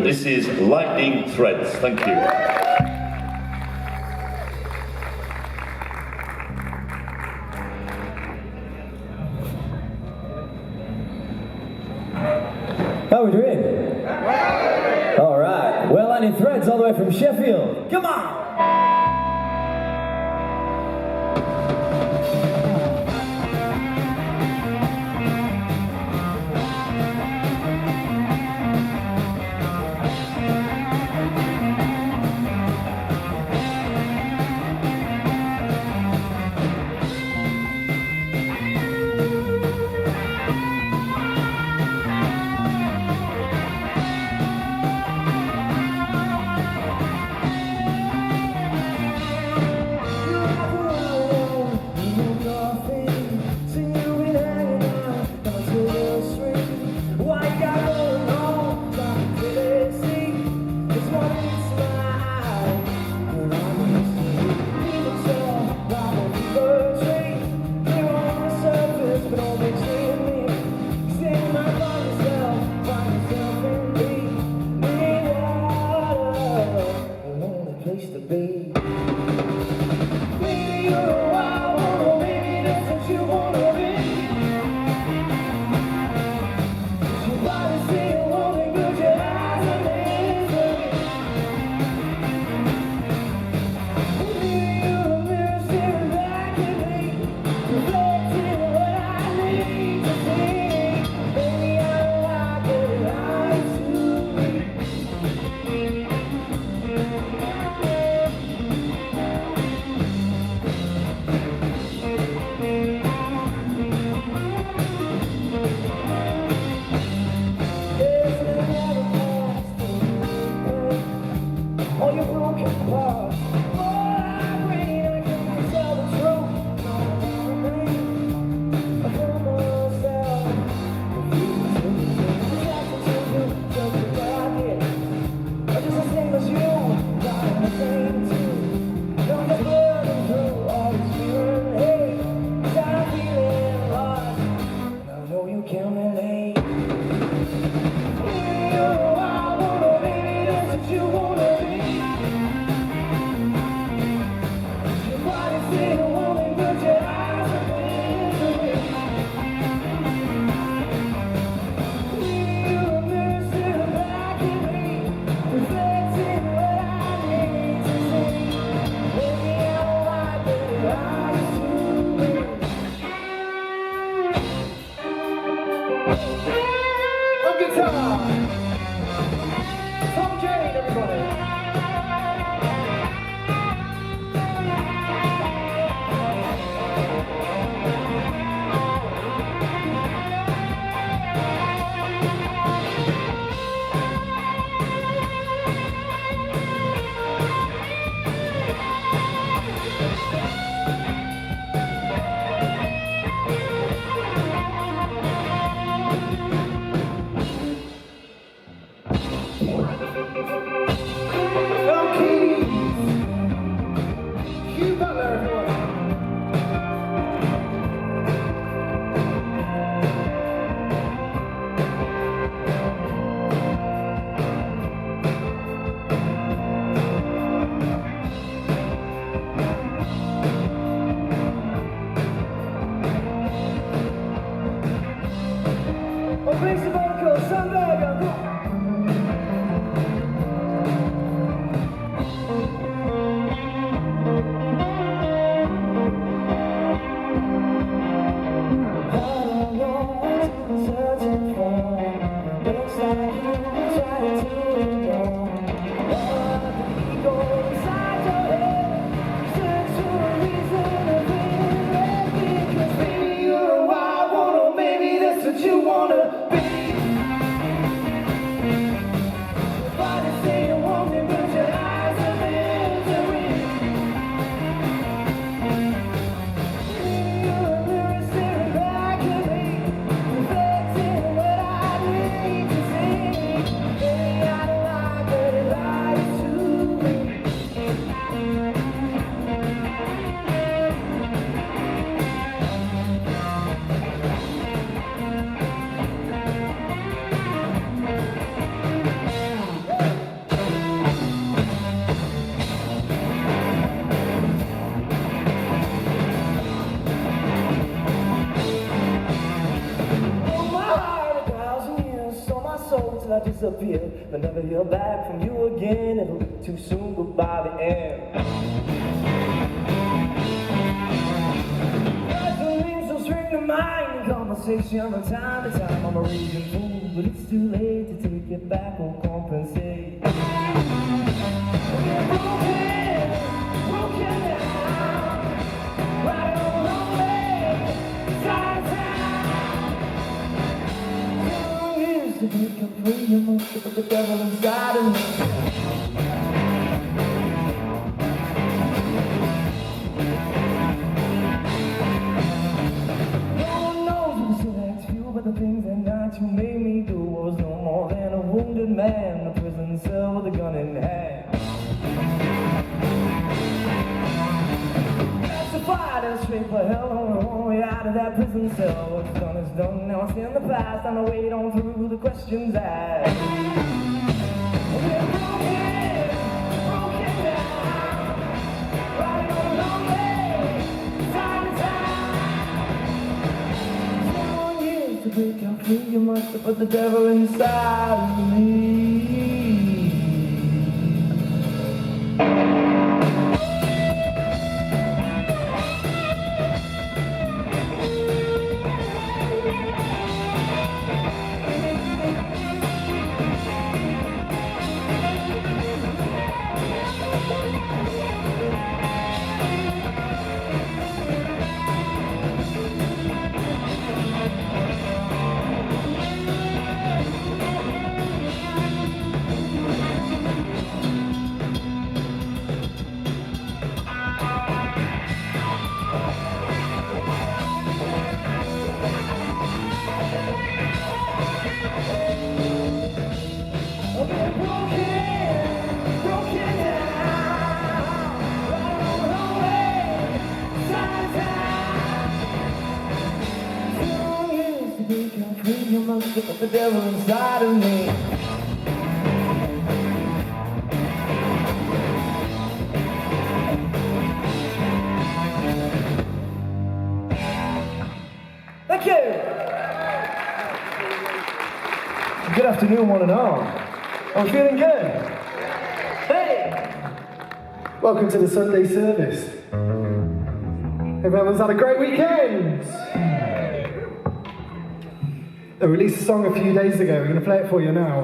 This is Lightning Threads. Thank you. How are we doing? All right. Well, Lightning Threads all the way from Sheffield. Come on! disappear. They'll never hear back from you again. It'll be too soon, goodbye the end. Gasoline still string to mind. Conversation from time to time. I'm a raging fool, but it's too late to take it back or compensate. We're broken down, right on the way, side to side. To break up free, you must put the devil inside of me. No one knows who selects you, but the things that night you made me do was no more than a wounded man in a prison cell with a gun in hand. Classified and straight for hell, only one way out of that prison cell. What's done is done, now it's in the past, and I wait on through the questions asked. We're broken down, riding on a long way, time to time. 7 years to break out free, you must have put the devil inside of me. You must have put the devil inside of me. Thank you. Good afternoon, one and all. I'm feeling good. Hey! Welcome to the Sunday service. Hope everyone's had a great weekend. I released a song a few days ago. We're going to play it for you now.